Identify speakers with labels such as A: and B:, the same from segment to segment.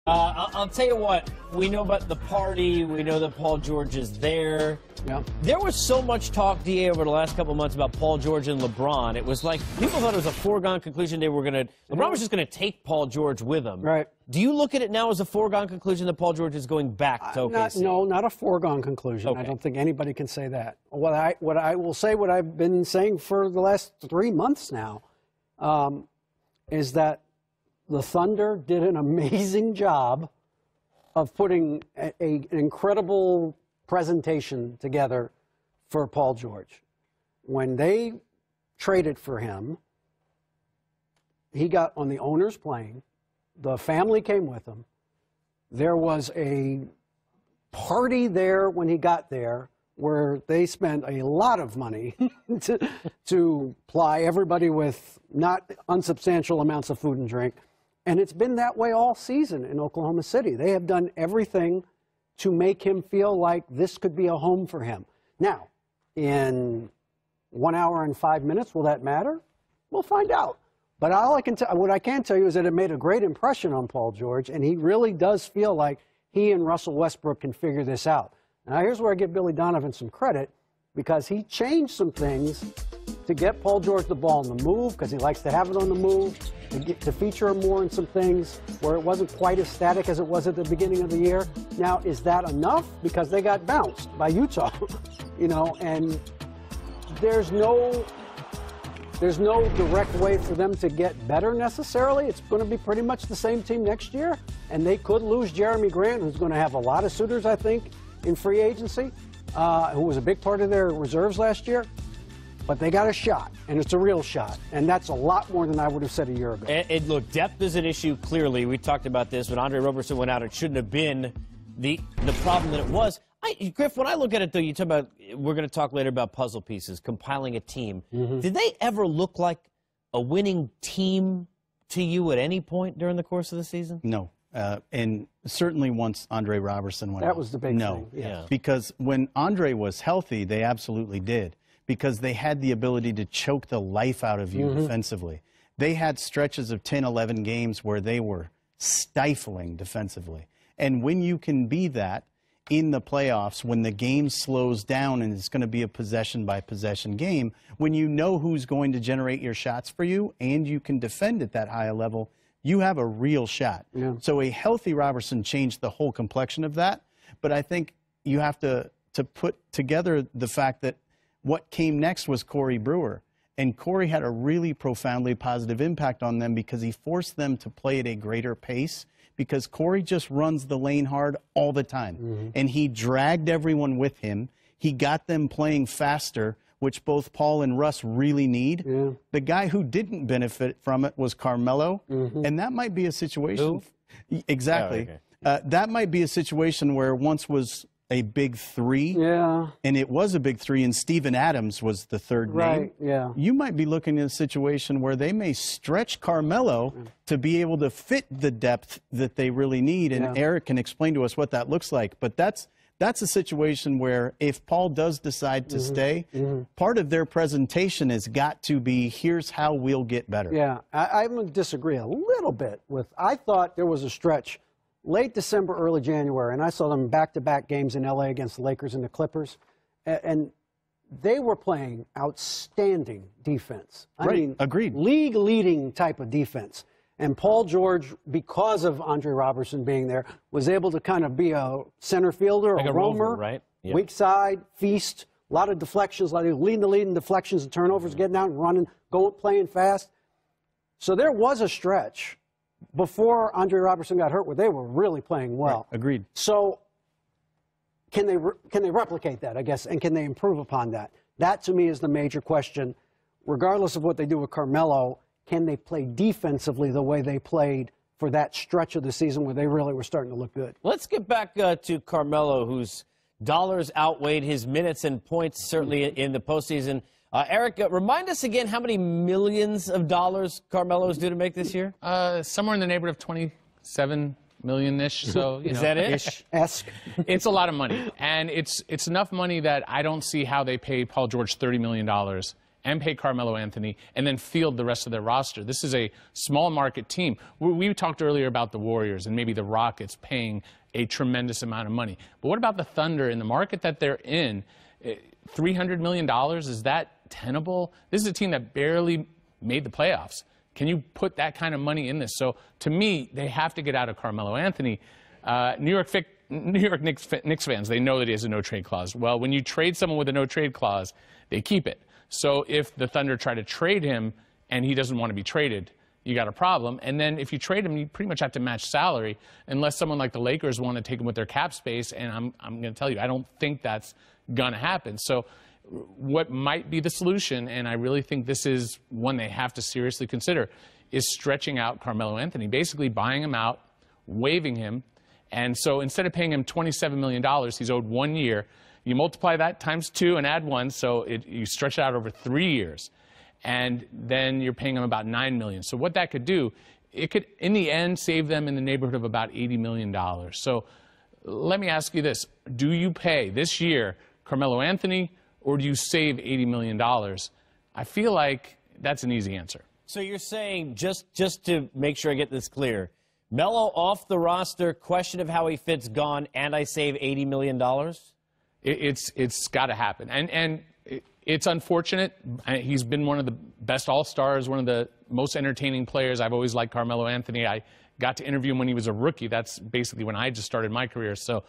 A: I'll tell you what, we know about the party. We know that Paul George is there.
B: Yeah.
A: There was so much talk, DA, over the last couple of months about Paul George and LeBron. It was like people thought it was a foregone conclusion LeBron was just going to take Paul George with him.
B: Right.
A: Do you look at it now as a foregone conclusion that Paul George is going back to OKC?
B: No, not a foregone conclusion.
A: Okay.
B: I don't think anybody can say that. What I will say, what I've been saying for the last 3 months now, is that the Thunder did an amazing job of putting an incredible presentation together for Paul George. When they traded for him, he got on the owner's plane. The family came with him. There was a party there when he got there where they spent a lot of money to ply everybody with not unsubstantial amounts of food and drink. And it's been that way all season in Oklahoma City. They have done everything to make him feel like this could be a home for him. Now, in 1 hour and 5 minutes, will that matter? We'll find out. But what I can tell you is that it made a great impression on Paul George, and he really does feel like he and Russell Westbrook can figure this out. Now, here's where I give Billy Donovan some credit, because he changed some things to get Paul George the ball on the move, because he likes to have it on the move, to feature him more in some things where it wasn't quite as static as it was at the beginning of the year. Now, is that enough? Because they got bounced by Utah, and there's no direct way for them to get better necessarily. It's going to be pretty much the same team next year, and they could lose Jeremy Grant, who's going to have a lot of suitors, I think, in free agency, who was a big part of their reserves last year. But they got a shot, and it's a real shot, and that's a lot more than I would have said a year ago.
A: And look, depth is an issue, clearly. We talked about this. When Andre Roberson went out, it shouldn't have been the problem that it was. Griff, when I look at it, though, you talk about, we're going to talk later about puzzle pieces, compiling a team. Mm-hmm. Did they ever look like a winning team to you at any point during the course of the season?
C: No. And certainly once Andre Roberson went out.
B: That was the big thing.
A: Yeah.
C: Because when Andre was healthy, they absolutely did. Because they had the ability to choke the life out of you defensively. They had stretches of 10, 11 games where they were stifling defensively. And when you can be that in the playoffs, when the game slows down and it's going to be a possession-by-possession game, when you know who's going to generate your shots for you and you can defend at that high level, you have a real shot. Yeah. So a healthy Robertson changed the whole complexion of that. But I think you have to put together the fact that what came next was Corey Brewer. And Corey had a really profoundly positive impact on them because he forced them to play at a greater pace, because Corey just runs the lane hard all the time. And he dragged everyone with him. He got them playing faster, which both Paul and Russ really need. Yeah. The guy who didn't benefit from it was Carmelo. And that might be a situation. Exactly. Oh, okay. That might be a situation where once was a big three, and it was a big three, and Steven Adams was the third name.
B: Yeah.
C: You might be looking at a situation where they may stretch Carmelo to be able to fit the depth that they really need, and Eric can explain to us what that looks like. But that's a situation where if Paul does decide to stay, part of their presentation has got to be, here's how we'll get better.
B: Yeah, I'm going to disagree a little bit with, I thought there was a stretch late December, early January, and I saw them back-to-back games in L.A. against the Lakers and the Clippers, and they were playing outstanding defense. I mean,
C: agreed.
B: League-leading type of defense. And Paul George, because of Andre Roberson being there, was able to kind of be a center fielder,
A: like
B: a roamer,
A: right? Yeah.
B: Weak side, feast, a lot of deflections, leading the lead in deflections and turnovers, getting out and running, playing fast. So there was a stretch before Andre Roberson got hurt where they were really playing well.
C: Right. Agreed.
B: So can they replicate that, I guess, and can they improve upon that? That, to me, is the major question. Regardless of what they do with Carmelo, can they play defensively the way they played for that stretch of the season where they really were starting to look good?
A: Let's get back to Carmelo, whose dollars outweighed his minutes and points, certainly in the postseason. Eric, remind us again how many millions of dollars Carmelo's due to make this year?
D: Somewhere in the neighborhood of 27 million-ish. So
A: is that it?
D: It's a lot of money, and it's enough money that I don't see how they paid Paul George $30 million and pay Carmelo Anthony and then field the rest of their roster. This is a small market team. We talked earlier about the Warriors and maybe the Rockets paying a tremendous amount of money. But what about the Thunder in the market that they're in? $300 million, is that tenable? This is a team that barely made the playoffs. Can you put that kind of money in this? So to me, they have to get out of Carmelo Anthony. New York Knicks fans, they know that he has a no-trade clause. Well, when you trade someone with a no-trade clause, they keep it. So if the Thunder try to trade him and he doesn't want to be traded, you got a problem. And then if you trade him, you pretty much have to match salary unless someone like the Lakers want to take him with their cap space. And I'm going to tell you, I don't think that's going to happen. So what might be the solution, and I really think this is one they have to seriously consider, is stretching out Carmelo Anthony, basically buying him out, waiving him. And so instead of paying him $27 million, he's owed 1 year. You multiply that times 2 and add 1, so you stretch it out over 3 years. And then you're paying them about $9 million. So what that could do, it could, in the end, save them in the neighborhood of about $80 million. So let me ask you this. Do you pay this year Carmelo Anthony, or do you save $80 million? I feel like that's an easy answer.
A: So you're saying, just to make sure I get this clear, Melo off the roster, question of how he fits gone, and I save $80 million?
D: It's got to happen. And it's unfortunate. He's been one of the best all-stars, one of the most entertaining players. I've always liked Carmelo Anthony. I got to interview him when he was a rookie. That's basically when I just started my career. So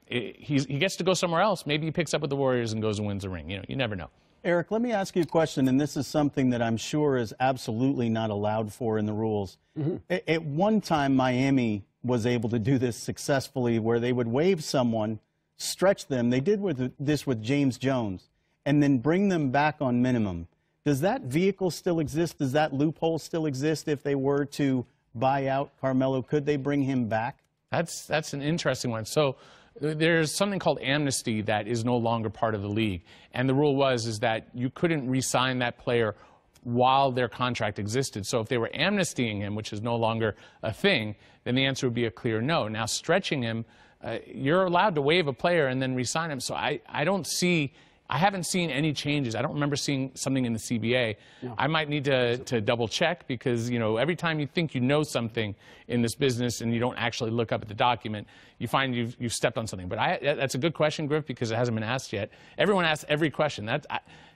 D: he gets to go somewhere else. Maybe he picks up with the Warriors and goes and wins a ring. You never know.
C: Eric, let me ask you a question, and this is something that I'm sure is absolutely not allowed for in the rules. Mm-hmm. At one time, Miami was able to do this successfully, where they would waive someone, stretch them. They did this with James Jones, and then bring them back on minimum. Does that vehicle still exist? Does that loophole still exist if they were to buy out Carmelo? Could they bring him back?
D: That's an interesting one. So there's something called amnesty that is no longer part of the league. And the rule is that you couldn't re-sign that player while their contract existed. So if they were amnestying him, which is no longer a thing, then the answer would be a clear no. Now, stretching him, you're allowed to waive a player and then re-sign him. So I haven't seen any changes. I don't remember seeing something in the CBA. No. I might need to double check because, every time you think you know something in this business and you don't actually look up at the document, you find you've stepped on something. But that's a good question, Griff, because it hasn't been asked yet. Everyone asks every question.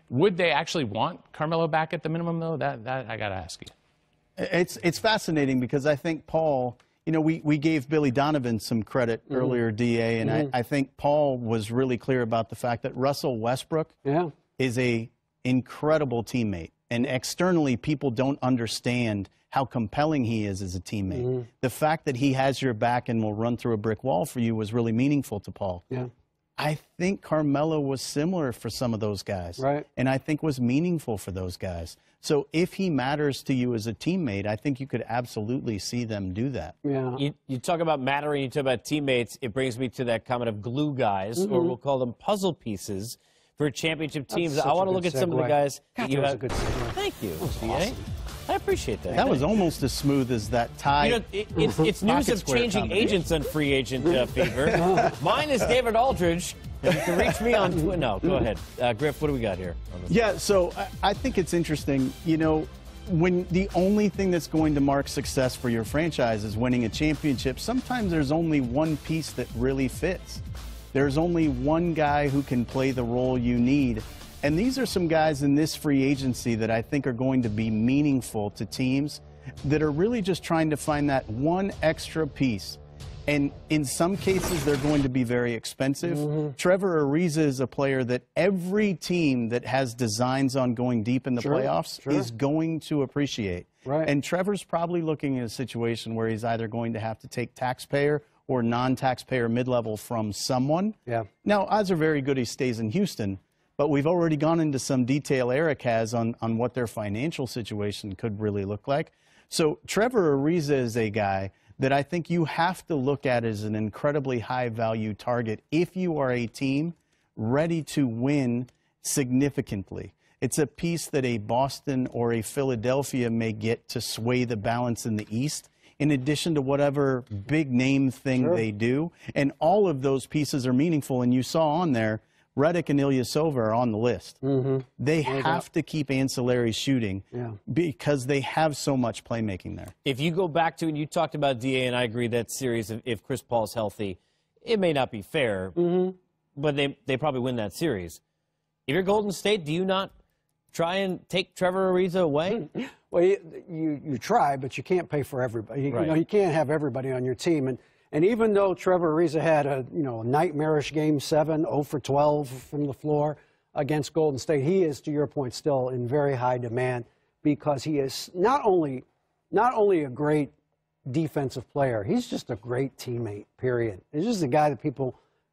D: Would they actually want Carmelo back at the minimum, though? That I got to ask you.
C: It's fascinating because I think Paul, we gave Billy Donovan some credit earlier, DA, and I think Paul was really clear about the fact that Russell Westbrook is an incredible teammate. And externally, people don't understand how compelling he is as a teammate. The fact that he has your back and will run through a brick wall for you was really meaningful to Paul. Yeah. I think Carmelo was similar for some of those guys. Right. And I think was meaningful for those guys. So if he matters to you as a teammate, I think you could absolutely see them do that. Yeah.
A: You talk about mattering, you talk about teammates. It brings me to that comment of glue guys, or we'll call them puzzle pieces for championship teams. I want to look at some of the guys that you have. Thank you, DA. I appreciate that.
C: That was almost as smooth as that tie.
A: It's news of changing agents on Free Agent Fever. Mine is David Aldridge. You can reach me on Twitter. No, go ahead. Griff, what do we got here?
C: Yeah, so I think it's interesting, when the only thing that's going to mark success for your franchise is winning a championship, sometimes there's only one piece that really fits. There's only one guy who can play the role you need. And these are some guys in this free agency that I think are going to be meaningful to teams that are really just trying to find that one extra piece. And in some cases, they're going to be very expensive. Trevor Ariza is a player that every team that has designs on going deep in the playoffs is going to appreciate. Right. And Trevor's probably looking at a situation where he's either going to have to take taxpayer or non-taxpayer mid-level from someone. Yeah. Now, odds are very good he stays in Houston. But we've already gone into some detail Eric has on what their financial situation could really look like. So Trevor Ariza is a guy that I think you have to look at as an incredibly high-value target if you are a team ready to win significantly. It's a piece that a Boston or a Philadelphia may get to sway the balance in the East, in addition to whatever big-name thing they do. And all of those pieces are meaningful. And you saw on there, Redick and Ilyasova are on the list. They have to keep ancillary shooting because they have so much playmaking there.
A: If you go back to, and you talked about DA, and I agree that series, if Chris Paul's healthy, it may not be fair, but they probably win that series. If you're Golden State, do you not try and take Trevor Ariza away?
B: Well, you try, but you can't pay for everybody. You know, you can't have everybody on your team. And even though Trevor Ariza had a nightmarish Game 7, 0 for 12 from the floor against Golden State, he is, to your point, still in very high demand because he is not only a great defensive player, he's just a great teammate, period. He's just a guy that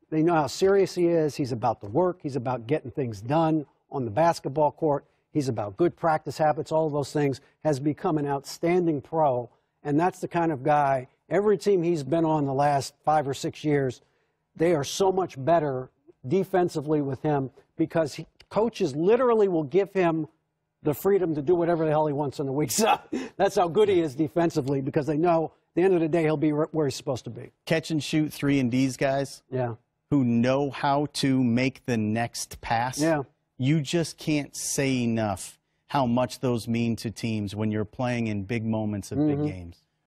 B: they know how serious he is. He's about the work. He's about getting things done on the basketball court. He's about good practice habits, all of those things, has become an outstanding pro, and that's the kind of guy. Every team he's been on the last 5 or 6 years, they are so much better defensively with him because coaches literally will give him the freedom to do whatever the hell he wants on the weak side. That's how good he is defensively because they know at the end of the day he'll be where he's supposed to be.
C: Catch and shoot 3-and-D's guys who know how to make the next pass. You just can't say enough how much those mean to teams when you're playing in big moments of big games.